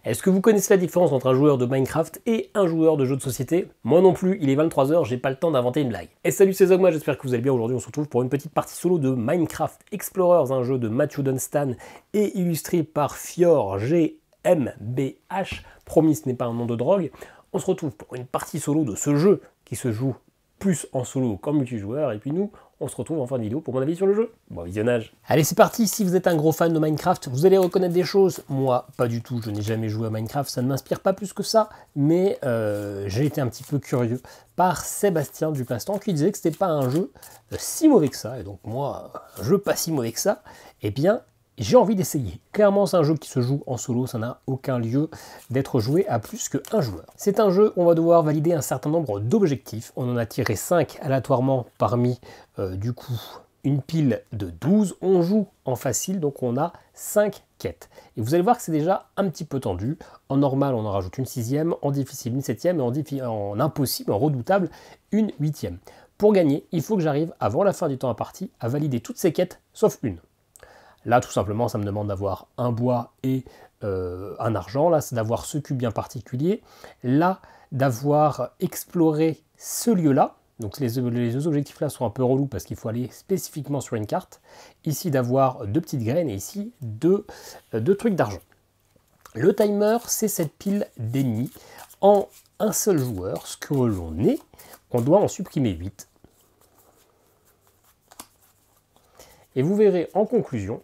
Est-ce que vous connaissez la différence entre un joueur de Minecraft et un joueur de jeux de société? Moi non plus, il est 23 h, j'ai pas le temps d'inventer une blague. Et salut, c'est Zogma, j'espère que vous allez bien. Aujourd'hui, on se retrouve pour une petite partie solo de Minecraft Explorers, un jeu de Matthew Dunstan et illustré par Fior GmbH. Promis, ce n'est pas un nom de drogue. On se retrouve pour une partie solo de ce jeu qui se joue plus en solo qu'en multijoueur, et puis nous, on se retrouve en fin de vidéo pour mon avis sur le jeu. Bon visionnage. Allez, c'est parti. Si vous êtes un gros fan de Minecraft, vous allez reconnaître des choses. Moi, pas du tout, je n'ai jamais joué à Minecraft, ça ne m'inspire pas plus que ça, mais j'ai été un petit peu curieux par Sébastien du Passe-Temps qui disait que c'était pas un jeu si mauvais que ça, et donc moi, un jeu pas si mauvais que ça, eh bien, j'ai envie d'essayer. Clairement, c'est un jeu qui se joue en solo, ça n'a aucun lieu d'être joué à plus qu'un joueur. C'est un jeu où on va devoir valider un certain nombre d'objectifs. On en a tiré 5 aléatoirement parmi, du coup, une pile de 12. On joue en facile, donc on a 5 quêtes. Et vous allez voir que c'est déjà un petit peu tendu. En normal, on en rajoute une 6e, en difficile une 7e, et en impossible, en redoutable, une 8e. Pour gagner, il faut que j'arrive, avant la fin du temps imparti, à valider toutes ces quêtes, sauf une. Là, tout simplement, ça me demande d'avoir un bois et un argent. Là, c'est d'avoir ce cube bien particulier. Là, d'avoir exploré ce lieu-là. Donc, les deux objectifs-là sont un peu relous parce qu'il faut aller spécifiquement sur une carte. Ici, d'avoir 2 petites graines et ici, deux trucs d'argent. Le timer, c'est cette pile d'ennemis. En un seul joueur, ce que l'on est, on doit en supprimer 8. Et vous verrez en conclusion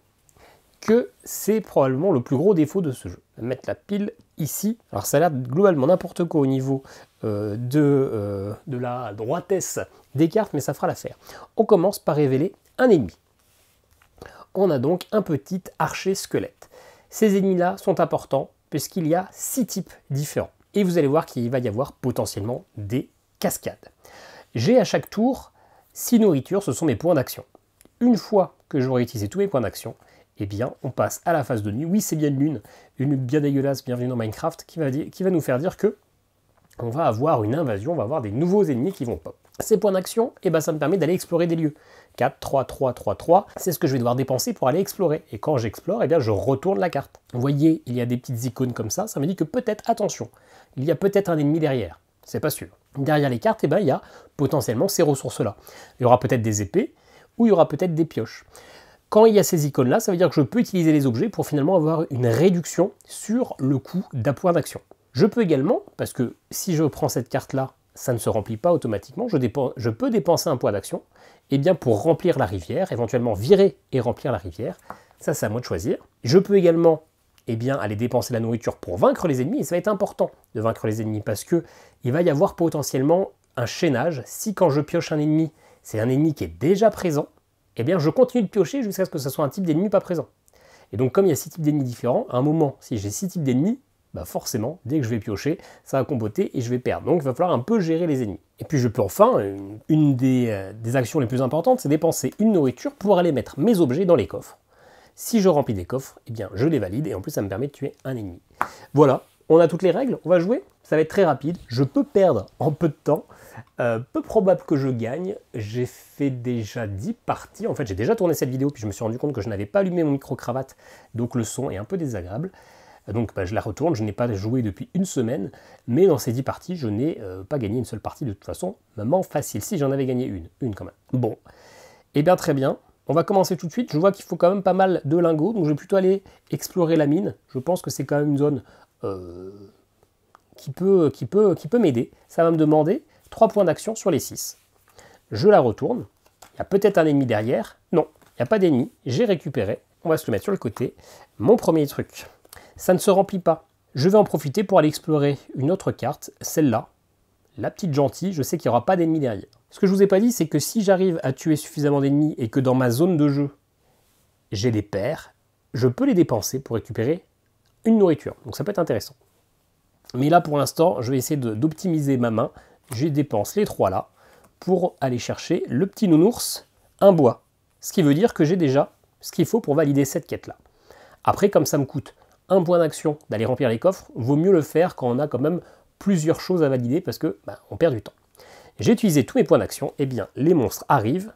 que c'est probablement le plus gros défaut de ce jeu. Je vais mettre la pile ici. Alors ça a l'air globalement n'importe quoi au niveau de la droitesse des cartes, mais ça fera l'affaire. On commence par révéler un ennemi. On a donc un petit archer squelette. Ces ennemis-là sont importants puisqu'il y a 6 types différents. Et vous allez voir qu'il va y avoir potentiellement des cascades. J'ai à chaque tour 6 nourritures, ce sont mes points d'action. Une fois que j'aurai utilisé tous mes points d'action, eh bien, on passe à la phase de nuit. Oui, c'est bien une lune bien dégueulasse, bienvenue dans Minecraft, qui va nous faire dire que on va avoir une invasion, on va avoir des nouveaux ennemis qui vont pop. Ces points d'action, eh ben, ça me permet d'aller explorer des lieux. 4, 3, 3, 3, 3, c'est ce que je vais devoir dépenser pour aller explorer. Et quand j'explore, eh bien, je retourne la carte. Vous voyez, il y a des petites icônes comme ça me dit que peut-être, attention, il y a peut-être un ennemi derrière. C'est pas sûr. Derrière les cartes, eh ben, il y a potentiellement ces ressources-là. Il y aura peut-être des épées, ou il y aura peut-être des pioches. Quand il y a ces icônes-là, ça veut dire que je peux utiliser les objets pour finalement avoir une réduction sur le coût d'un point d'action. Je peux également, parce que si je prends cette carte-là, ça ne se remplit pas automatiquement, je peux dépenser un point d'action, et bien pour remplir la rivière, éventuellement virer et remplir la rivière, ça c'est à moi de choisir. Je peux également aller dépenser la nourriture pour vaincre les ennemis, et ça va être important de vaincre les ennemis, parce que il va y avoir potentiellement un chaînage. Si quand je pioche un ennemi, c'est un ennemi qui est déjà présent, eh bien je continue de piocher jusqu'à ce que ce soit un type d'ennemi pas présent. Et donc comme il y a 6 types d'ennemis différents, à un moment, si j'ai 6 types d'ennemis, bah forcément, dès que je vais piocher, ça va comboter et je vais perdre. Donc il va falloir un peu gérer les ennemis. Et puis je peux enfin, une des actions les plus importantes, c'est dépenser une nourriture pour aller mettre mes objets dans les coffres. Si je remplis des coffres, eh bien je les valide et en plus ça me permet de tuer un ennemi. Voilà, on a toutes les règles, on va jouer. Ça va être très rapide, je peux perdre en peu de temps. Peu probable que je gagne, j'ai fait déjà 10 parties, en fait j'ai déjà tourné cette vidéo puis je me suis rendu compte que je n'avais pas allumé mon micro-cravate, donc le son est un peu désagréable, donc je la retourne, je n'ai pas joué depuis une semaine, mais dans ces 10 parties je n'ai pas gagné une seule partie de toute façon, même facile, si j'en avais gagné une quand même. Bon, et bien très bien, on va commencer tout de suite, je vois qu'il faut quand même pas mal de lingots, donc je vais plutôt aller explorer la mine, je pense que c'est quand même une zone qui peut m'aider, ça va me demander 3 points d'action sur les 6. Je la retourne. Il y a peut-être un ennemi derrière. Non, il n'y a pas d'ennemi. J'ai récupéré. On va se le mettre sur le côté. Mon premier truc. Ça ne se remplit pas. Je vais en profiter pour aller explorer une autre carte, celle-là. La petite gentille, je sais qu'il n'y aura pas d'ennemi derrière. Ce que je ne vous ai pas dit, c'est que si j'arrive à tuer suffisamment d'ennemis et que dans ma zone de jeu, j'ai des paires, je peux les dépenser pour récupérer une nourriture. Donc ça peut être intéressant. Mais là, pour l'instant, je vais essayer d'optimiser ma main. Je dépense les 3 là pour aller chercher le petit nounours, un bois. Ce qui veut dire que j'ai déjà ce qu'il faut pour valider cette quête là. Après, comme ça me coûte un point d'action d'aller remplir les coffres, vaut mieux le faire quand on a quand même plusieurs choses à valider parce que on perd du temps. J'ai utilisé tous mes points d'action, et bien les monstres arrivent.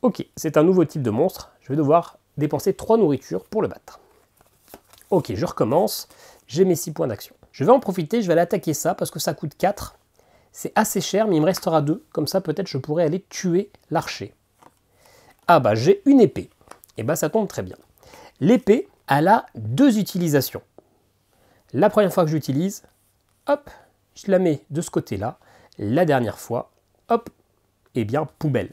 Ok, c'est un nouveau type de monstre, je vais devoir dépenser 3 nourritures pour le battre. Ok, je recommence. j'ai mes 6 points d'action. Je vais en profiter, je vais aller attaquer ça parce que ça coûte 4. C'est assez cher, mais il me restera 2. Comme ça, peut-être je pourrais aller tuer l'archer. Ah bah, j'ai une épée. Et bah, ça tombe très bien. L'épée, elle a 2 utilisations. La première fois que j'utilise, hop, je la mets de ce côté-là. La dernière fois, hop, eh bien, poubelle.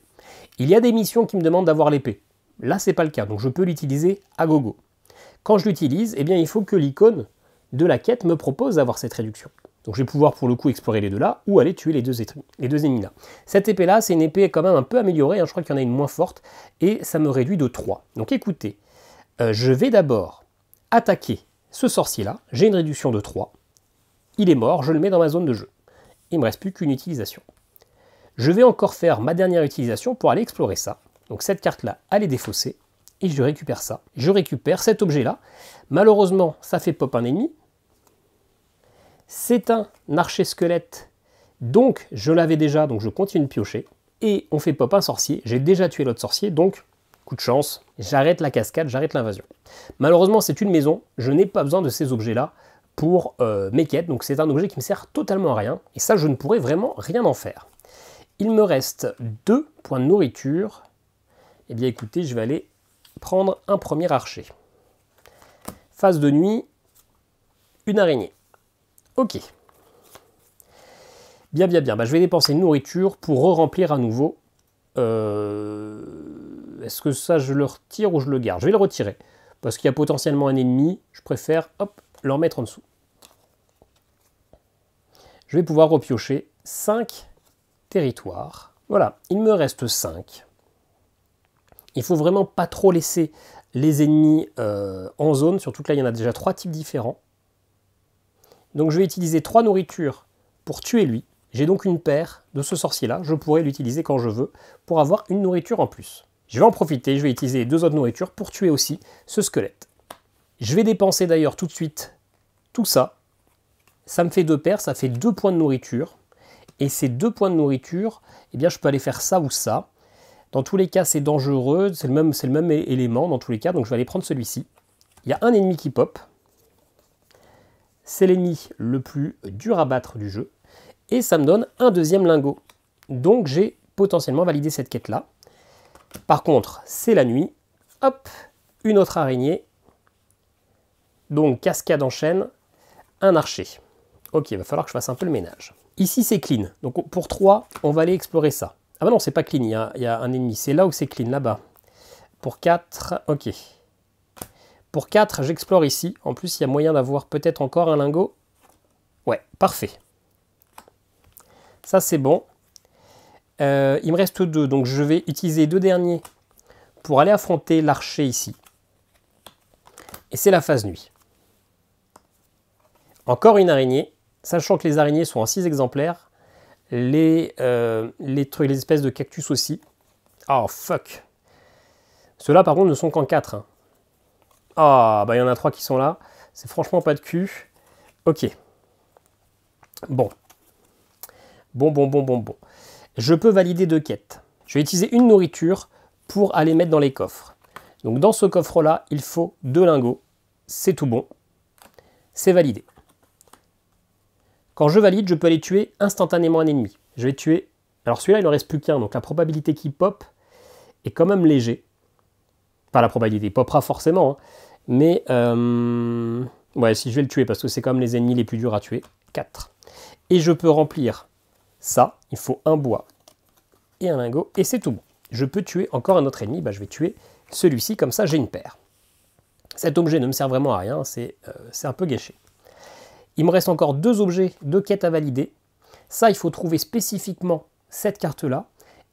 Il y a des missions qui me demandent d'avoir l'épée. Là, c'est pas le cas, donc je peux l'utiliser à gogo. Quand je l'utilise, eh bien, il faut que l'icône de la quête me propose d'avoir cette réduction. Donc je vais pouvoir pour le coup explorer les deux là, ou aller tuer les deux ennemis là. Cette épée là, c'est une épée quand même un peu améliorée, hein, je crois qu'il y en a une moins forte, et ça me réduit de 3. Donc écoutez, je vais d'abord attaquer ce sorcier là, j'ai une réduction de 3, il est mort, je le mets dans ma zone de jeu. Il ne me reste plus qu'une utilisation. Je vais encore faire ma dernière utilisation pour aller explorer ça. Donc cette carte là, elle est défaussée, et je récupère ça. Je récupère cet objet là, malheureusement ça fait pop un ennemi. C'est un archer squelette, donc je l'avais déjà, donc je continue de piocher. Et on fait pop un sorcier, j'ai déjà tué l'autre sorcier, donc coup de chance, j'arrête la cascade, j'arrête l'invasion. Malheureusement c'est une maison, je n'ai pas besoin de ces objets-là pour mes quêtes, donc c'est un objet qui me sert totalement à rien, et ça je ne pourrais vraiment rien en faire. Il me reste 2 points de nourriture, et bien écoutez, je vais aller prendre un premier archer. Phase de nuit, une araignée. Ok. Bien. Bah, je vais dépenser une nourriture pour re-remplir à nouveau. Est-ce que ça, je le retire ou je le garde? Je vais le retirer. Parce qu'il y a potentiellement un ennemi. Je préfère, hop, le remettre en dessous. Je vais pouvoir repiocher 5 territoires. Voilà, il me reste 5. Il faut vraiment pas trop laisser les ennemis en zone. Surtout que là, il y en a déjà 3 types différents. Donc je vais utiliser 3 nourritures pour tuer lui. J'ai donc une paire de ce sorcier-là. Je pourrais l'utiliser quand je veux pour avoir une nourriture en plus. Je vais en profiter, je vais utiliser les 2 autres nourritures pour tuer aussi ce squelette. Je vais dépenser d'ailleurs tout de suite tout ça. Ça me fait 2 paires, ça fait 2 points de nourriture. Et ces 2 points de nourriture, eh bien je peux aller faire ça ou ça. Dans tous les cas, c'est dangereux, c'est le même élément dans tous les cas, donc je vais aller prendre celui-ci. Il y a un ennemi qui pop. C'est l'ennemi le plus dur à battre du jeu. Et ça me donne un 2e lingot. Donc j'ai potentiellement validé cette quête-là. Par contre, c'est la nuit. Hop, une autre araignée. Donc cascade en chaîne, un archer. Ok, il va falloir que je fasse un peu le ménage. Ici, c'est clean. Donc pour 3, on va aller explorer ça. Ah bah non, c'est pas clean, il y a un ennemi. C'est là où c'est clean, là-bas. Pour 4, ok. Pour 4, j'explore ici. En plus, il y a moyen d'avoir peut-être encore un lingot. Ouais, parfait. Ça, c'est bon. Il me reste 2, donc je vais utiliser les 2 derniers pour aller affronter l'archer ici. Et c'est la phase nuit. Encore une araignée, sachant que les araignées sont en 6 exemplaires. Les espèces de cactus aussi. Oh, fuck. Ceux-là, par contre, ne sont qu'en 4. Hein. Ah, bah il y en a 3 qui sont là. C'est franchement pas de cul. Ok. Bon. Bon. Je peux valider 2 quêtes. Je vais utiliser une nourriture pour aller mettre dans les coffres. Donc dans ce coffre-là, il faut 2 lingots. C'est tout bon. C'est validé. Quand je valide, je peux aller tuer instantanément un ennemi. Je vais tuer... Alors celui-là, il n'en reste plus qu'un. Donc la probabilité qu'il pop est quand même léger. Pas la probabilité, il popera forcément. Hein. Mais, ouais, si je vais le tuer, parce que c'est quand même les ennemis les plus durs à tuer. 4. Et je peux remplir ça. Il faut un bois et un lingot. Et c'est tout bon. Je peux tuer encore un autre ennemi. Bah, je vais tuer celui-ci, comme ça j'ai une paire. Cet objet ne me sert vraiment à rien. C'est un peu gâché. Il me reste encore 2 objets, 2 quêtes à valider. Ça, il faut trouver spécifiquement cette carte-là.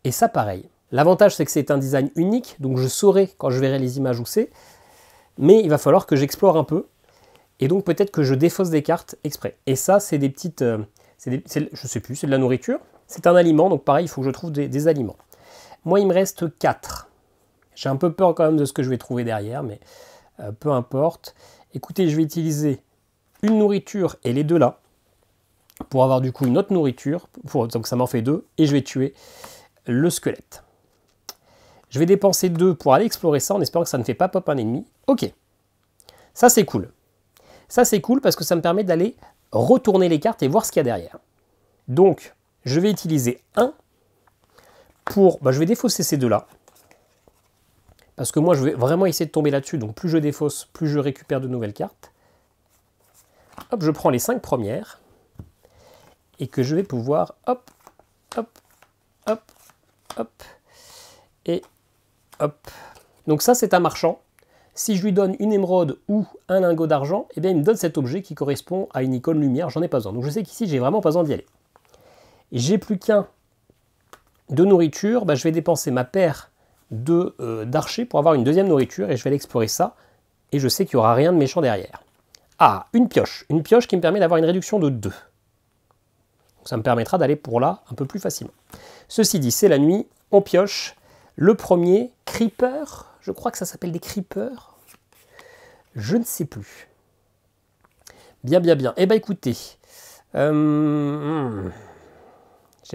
Et ça, pareil. L'avantage, c'est que c'est un design unique, donc je saurai quand je verrai les images où c'est. Mais il va falloir que j'explore un peu. Et donc peut-être que je défausse des cartes exprès. Et ça, c'est des petites... je sais plus, c'est de la nourriture. C'est un aliment, donc pareil, il faut que je trouve des aliments. Moi, il me reste 4. J'ai un peu peur quand même de ce que je vais trouver derrière, mais peu importe. Écoutez, je vais utiliser une nourriture et les 2 là, pour avoir du coup une autre nourriture, donc ça m'en fait 2, et je vais tuer le squelette. Je vais dépenser 2 pour aller explorer ça, en espérant que ça ne fait pas pop un ennemi. Ok, ça c'est cool. Ça, c'est cool parce que ça me permet d'aller retourner les cartes et voir ce qu'il y a derrière. Donc, je vais utiliser 1 pour... je vais défausser ces deux-là. Parce que moi, je vais vraiment essayer de tomber là-dessus. Donc, plus je défausse, plus je récupère de nouvelles cartes. Hop, je prends les 5 premières. Et que je vais pouvoir... Hop, hop, hop, hop. Et hop. Donc ça, c'est un marchand. Si je lui donne une émeraude ou un lingot d'argent, eh bien, il me donne cet objet qui correspond à une icône lumière. J'en ai pas besoin. Donc je sais qu'ici, j'ai vraiment pas besoin d'y aller. J'ai plus qu'un de nourriture. Je vais dépenser ma paire d'archers pour avoir une deuxième nourriture et je vais aller explorer ça. Et je sais qu'il n'y aura rien de méchant derrière. Ah, une pioche. Une pioche qui me permet d'avoir une réduction de 2. Donc ça me permettra d'aller pour là un peu plus facilement. Ceci dit, c'est la nuit. On pioche. Le premier, Creeper. Je crois que ça s'appelle des Creepers. Je ne sais plus. Bien, bien, bien. Eh bien, écoutez. J'ai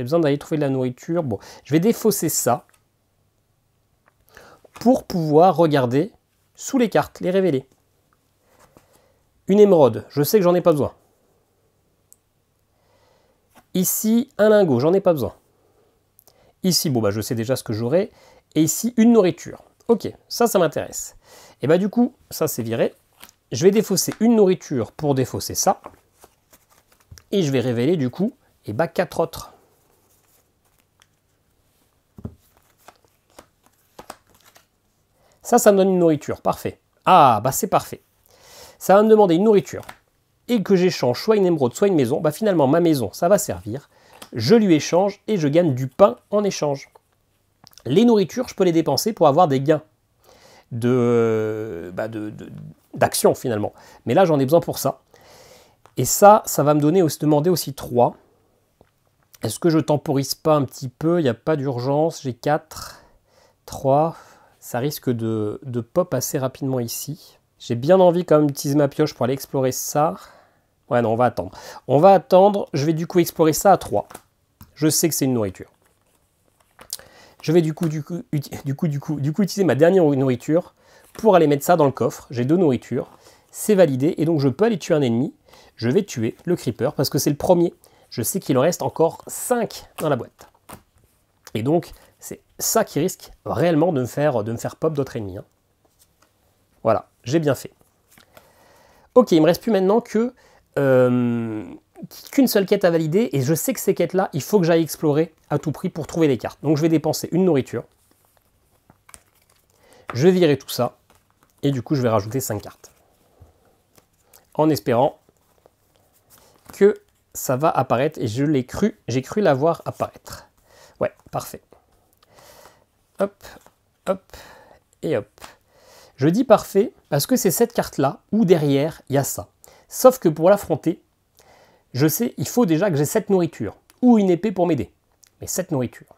besoin d'aller trouver de la nourriture. Bon, je vais défausser ça pour pouvoir regarder sous les cartes, les révéler. Une émeraude, je sais que j'en ai pas besoin. Ici, un lingot, j'en ai pas besoin. Ici, bon, je sais déjà ce que j'aurai. Et ici, une nourriture. Ok, ça m'intéresse. Et du coup, ça c'est viré. Je vais défausser une nourriture pour défausser ça. Et je vais révéler du coup, 4 autres. Ça me donne une nourriture, parfait. Ah, c'est parfait. Ça va me demander une nourriture. Et que j'échange soit une émeraude, soit une maison. Finalement, ma maison, ça va servir. Je lui échange et je gagne du pain en échange. Les nourritures, je peux les dépenser pour avoir des gains d'action finalement. Mais là, j'en ai besoin pour ça. Et ça va me demander aussi 3. Est-ce que je temporise pas un petit peu? Il n'y a pas d'urgence. J'ai 4, 3... Ça risque de pop assez rapidement ici. J'ai bien envie quand même d'utiliser ma pioche pour aller explorer ça. Ouais, non, on va attendre. On va attendre. Je vais du coup explorer ça à 3. Je sais que c'est une nourriture. Je vais du coup utiliser ma dernière nourriture pour aller mettre ça dans le coffre. J'ai 2 nourritures. C'est validé. Et donc, je peux aller tuer un ennemi. Je vais tuer le creeper parce que c'est le premier. Je sais qu'il en reste encore 5 dans la boîte. Et donc... c'est ça qui risque réellement de me faire pop d'autres ennemis. Voilà, j'ai bien fait. Ok, il ne me reste plus maintenant qu'une seule quête à valider. Et je sais que ces quêtes-là, il faut que j'aille explorer à tout prix pour trouver les cartes. Donc je vais dépenser une nourriture. Je vais virer tout ça. Et du coup, je vais rajouter 5 cartes. En espérant que ça va apparaître. Et j'ai cru la voir apparaître. Ouais, parfait. Hop, hop, et hop. Je dis parfait parce que c'est cette carte-là où derrière, il y a ça. Sauf que pour l'affronter, je sais, il faut déjà que j'ai 7 nourritures ou une épée pour m'aider. Mais 7 nourritures,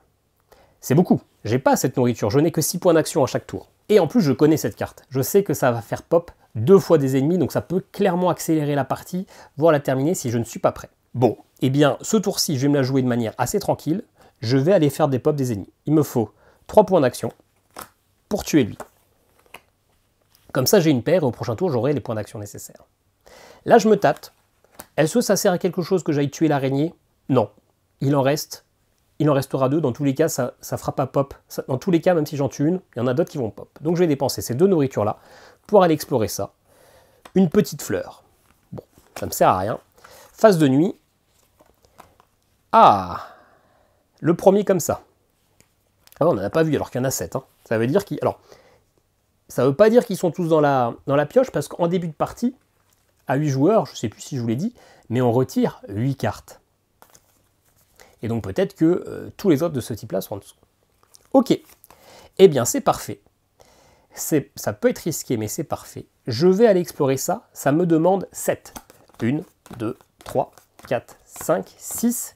c'est beaucoup. J'ai pas cette nourriture, je n'ai que 6 points d'action à chaque tour. Et en plus, je connais cette carte. Je sais que ça va faire pop 2 fois des ennemis, donc ça peut clairement accélérer la partie, voire la terminer si je ne suis pas prêt. Bon, eh bien, ce tour-ci, je vais me la jouer de manière assez tranquille. Je vais aller faire des pops des ennemis. Il me faut 3 points d'action pour tuer lui. Comme ça, j'ai une paire et au prochain tour, j'aurai les points d'action nécessaires. Là, je me tâte. Est-ce que ça sert à quelque chose que j'aille tuer l'araignée? Non. Il en restera 2. Dans tous les cas, ça ne fera pas pop. Dans tous les cas, même si j'en tue une, il y en a d'autres qui vont pop. Donc, je vais dépenser ces 2 nourritures-là pour aller explorer ça. Une petite fleur. Bon, ça ne me sert à rien. Phase de nuit. Ah! Le premier comme ça. Ah, on n'en a pas vu alors qu'il y en a 7. Hein. Ça veut dire qu'ils... Alors, ça ne veut pas dire qu'ils sont tous dans la pioche, parce qu'en début de partie, à 8 joueurs, je ne sais plus si je vous l'ai dit, mais on retire 8 cartes. Et donc peut-être que tous les autres de ce type-là sont en dessous. Ok. Eh bien, c'est parfait. Ça peut être risqué, mais c'est parfait. Je vais aller explorer ça. Ça me demande 7. 1, 2, 3, 4, 5, 6.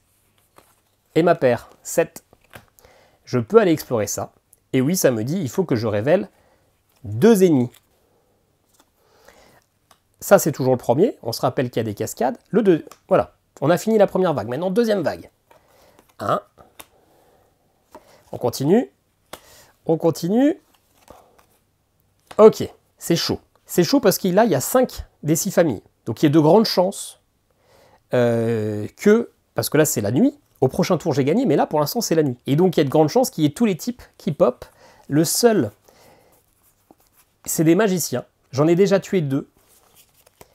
Et ma paire, 7. Je peux aller explorer ça. Et oui, ça me dit, il faut que je révèle 2 ennemis. Ça, c'est toujours le premier. On se rappelle qu'il y a des cascades. Le 2, voilà. On a fini la première vague. Maintenant, deuxième vague. 1. On continue. On continue. Ok, c'est chaud. C'est chaud parce qu'il y a 5 des 6 familles. Donc il y a de grandes chances que, parce que là c'est la nuit, au prochain tour j'ai gagné, mais là pour l'instant c'est la nuit. Et donc il y a de grandes chances qu'il y ait tous les types qui pop. Le seul, c'est des magiciens. J'en ai déjà tué 2.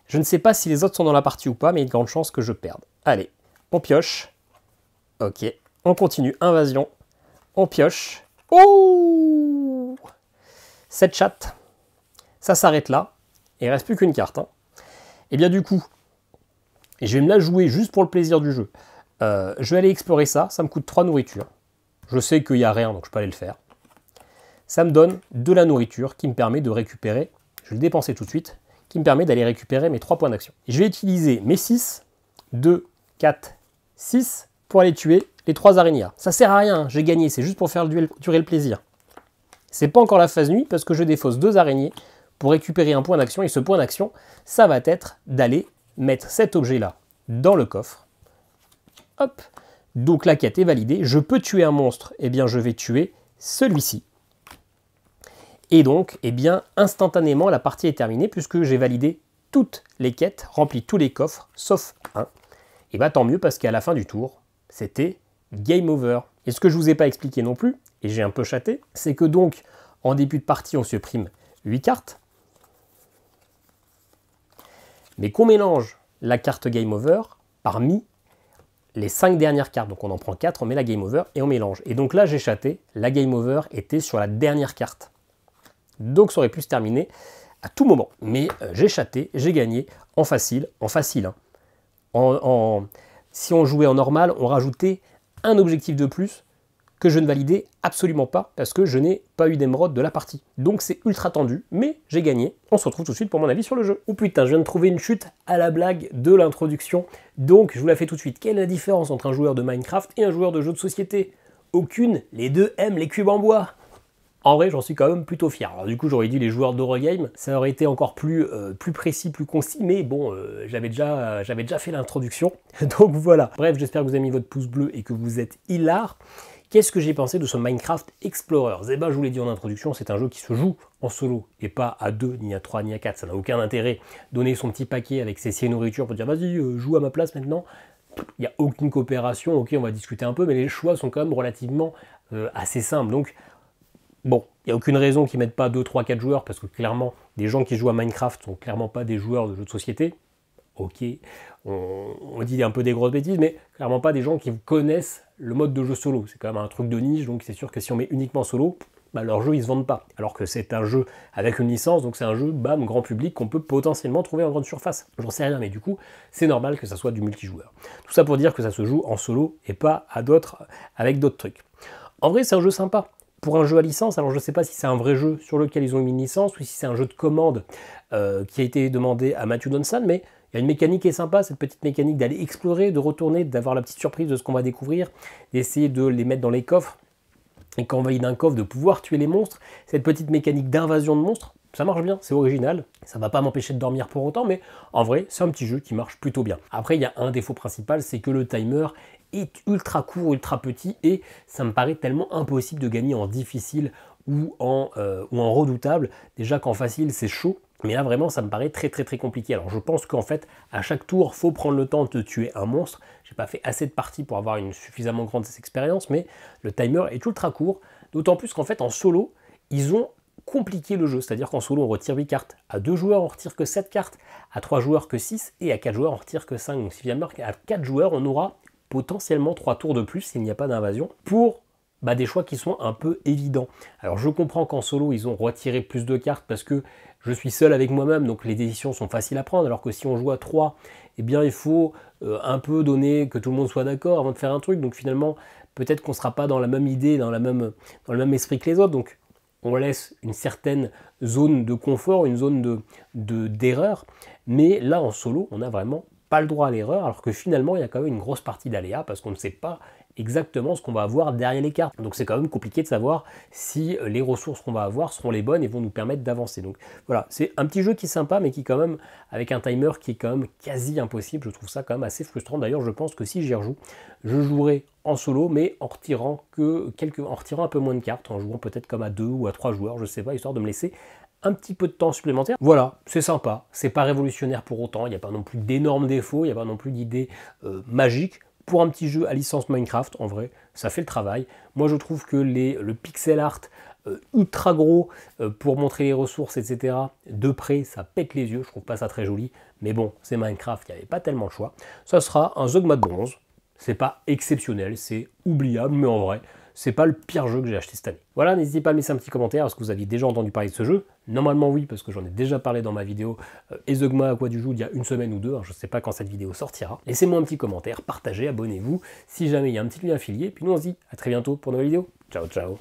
Je ne sais pas si les autres sont dans la partie ou pas, mais il y a de grandes chances que je perde. Allez, on pioche. Ok, on continue. Invasion. On pioche. Oh, 7 chattes. Ça s'arrête là. Et il ne reste plus qu'une carte. Hein. Et bien du coup, et je vais me la jouer juste pour le plaisir du jeu. Je vais aller explorer ça. Ça me coûte 3 nourritures. Je sais qu'il n'y a rien, donc je peux aller le faire. Ça me donne de la nourriture qui me permet de récupérer. Je vais le dépenser tout de suite. Qui me permet d'aller récupérer mes 3 points d'action. Je vais utiliser mes 6, 2, 4, 6 pour aller tuer les 3 araignées. Ça sert à rien, j'ai gagné, c'est juste pour faire durer le plaisir. C'est pas encore la phase nuit parce que je défausse 2 araignées pour récupérer un point d'action. Et ce point d'action, ça va être d'aller mettre cet objet-là dans le coffre. Hop. Donc la quête est validée. Je peux tuer un monstre, eh bien je vais tuer celui-ci. Et donc, eh bien, instantanément, la partie est terminée puisque j'ai validé toutes les quêtes, rempli tous les coffres, sauf un. Et bien, tant mieux parce qu'à la fin du tour, c'était game over. Et ce que je ne vous ai pas expliqué non plus, et j'ai un peu chaté, c'est que donc, en début de partie, on supprime 8 cartes, mais qu'on mélange la carte game over parmi les 5 dernières cartes. Donc on en prend 4, on met la game over et on mélange. Et donc là, j'ai chaté, la game over était sur la dernière carte. Donc ça aurait pu se terminer à tout moment. Mais j'ai chaté, j'ai gagné en facile. Hein. Si on jouait en normal, on rajoutait un objectif de plus que je ne validais absolument pas parce que je n'ai pas eu d'émeraude de la partie. Donc c'est ultra tendu, mais j'ai gagné. On se retrouve tout de suite pour mon avis sur le jeu. Oh putain, je viens de trouver une chute à la blague de l'introduction. Donc je vous la fais tout de suite. Quelle est la différence entre un joueur de Minecraft et un joueur de jeu de société? Aucune, les deux aiment les cubes en bois. En vrai, j'en suis quand même plutôt fier. Alors du coup, j'aurais dit les joueurs d'Eurogame, ça aurait été encore plus précis, plus concis, mais bon, j'avais déjà fait l'introduction, donc voilà. Bref, j'espère que vous avez mis votre pouce bleu et que vous êtes hilar. Qu'est-ce que j'ai pensé de ce Minecraft Explorers? Eh ben, je vous l'ai dit en introduction, c'est un jeu qui se joue en solo, et pas à 2, ni à 3, ni à 4. Ça n'a aucun intérêt. Donner son petit paquet avec ses 6 nourritures pour dire, vas-y, joue à ma place maintenant. Il n'y a aucune coopération, ok, on va discuter un peu, mais les choix sont quand même relativement assez simples. Donc, bon, il n'y a aucune raison qu'ils ne mettent pas 2, 3, 4 joueurs, parce que clairement, des gens qui jouent à Minecraft sont clairement pas des joueurs de jeux de société. Ok, on dit un peu des grosses bêtises, mais clairement pas des gens qui connaissent le mode de jeu solo. C'est quand même un truc de niche, donc c'est sûr que si on met uniquement solo, bah leur jeu, ils se vendent pas. Alors que c'est un jeu avec une licence, donc c'est un jeu, bam, grand public, qu'on peut potentiellement trouver en grande surface. J'en sais rien, mais du coup, c'est normal que ça soit du multijoueur. Tout ça pour dire que ça se joue en solo, et pas à avec d'autres trucs. En vrai, c'est un jeu sympa. Pour un jeu à licence, alors je ne sais pas si c'est un vrai jeu sur lequel ils ont mis une licence ou si c'est un jeu de commande qui a été demandé à Matthew Johnson, mais il y a une mécanique qui est sympa, cette petite mécanique d'aller explorer, de retourner, d'avoir la petite surprise de ce qu'on va découvrir, d'essayer de les mettre dans les coffres, et quand on valide un coffre, de pouvoir tuer les monstres. Cette petite mécanique d'invasion de monstres, ça marche bien, c'est original, ça ne va pas m'empêcher de dormir pour autant, mais en vrai, c'est un petit jeu qui marche plutôt bien. Après, il y a un défaut principal, c'est que le timer est ultra court, ultra petit, et ça me paraît tellement impossible de gagner en difficile ou en redoutable. Déjà qu'en facile, c'est chaud, mais là vraiment, ça me paraît très compliqué. Alors je pense qu'en fait, à chaque tour, il faut prendre le temps de tuer un monstre. J'ai pas fait assez de parties pour avoir une suffisamment grande expérience, mais le timer est ultra court, d'autant plus qu'en fait, en solo, ils ont compliqué le jeu, c'est-à-dire qu'en solo on retire 8 cartes, à 2 joueurs on retire que 7 cartes, à 3 joueurs que 6 et à 4 joueurs on retire que 5. Donc si finalement à 4 joueurs on aura potentiellement 3 tours de plus s'il n'y a pas d'invasion pour des choix qui sont un peu évidents. Alors je comprends qu'en solo ils ont retiré plus de cartes parce que je suis seul avec moi-même, donc les décisions sont faciles à prendre, alors que si on joue à 3, eh bien il faut un peu donner, que tout le monde soit d'accord avant de faire un truc, donc finalement peut-être qu'on ne sera pas dans la même idée, dans le même esprit que les autres, donc on laisse une certaine zone de confort, une zone d'erreur, mais là en solo, on n'a vraiment pas le droit à l'erreur, alors que finalement, il y a quand même une grosse partie d'aléa, parce qu'on ne sait pas exactement ce qu'on va avoir derrière les cartes. Donc c'est quand même compliqué de savoir si les ressources qu'on va avoir seront les bonnes et vont nous permettre d'avancer. Donc voilà, c'est un petit jeu qui est sympa, mais qui quand même, avec un timer qui est quand même quasi impossible, je trouve ça quand même assez frustrant. D'ailleurs, je pense que si j'y rejoue, je jouerai en solo, mais en retirant un peu moins de cartes, en jouant peut-être comme à 2 ou à 3 joueurs, je sais pas, histoire de me laisser un petit peu de temps supplémentaire. Voilà, c'est sympa, c'est pas révolutionnaire pour autant, il n'y a pas non plus d'énormes défauts, il n'y a pas non plus d'idées magiques. Pour un petit jeu à licence Minecraft, en vrai, ça fait le travail. Moi, je trouve que le pixel art ultra gros pour montrer les ressources, etc., de près, ça pète les yeux. Je trouve pas ça très joli. Mais bon, c'est Minecraft, il n'y avait pas tellement le choix. Ça sera un Zogma de bronze. C'est pas exceptionnel, c'est oubliable, mais en vrai, c'est pas le pire jeu que j'ai acheté cette année. Voilà, n'hésitez pas à me laisser un petit commentaire. Est-ce que vous aviez déjà entendu parler de ce jeu? Normalement oui, parce que j'en ai déjà parlé dans ma vidéo Ezogma à quoi du joue il y a une semaine ou deux, hein, je ne sais pas quand cette vidéo sortira. Laissez-moi un petit commentaire, partagez, abonnez-vous, si jamais il y a un petit lien affilié, puis nous on se dit à très bientôt pour une nouvelle vidéo. Ciao ciao.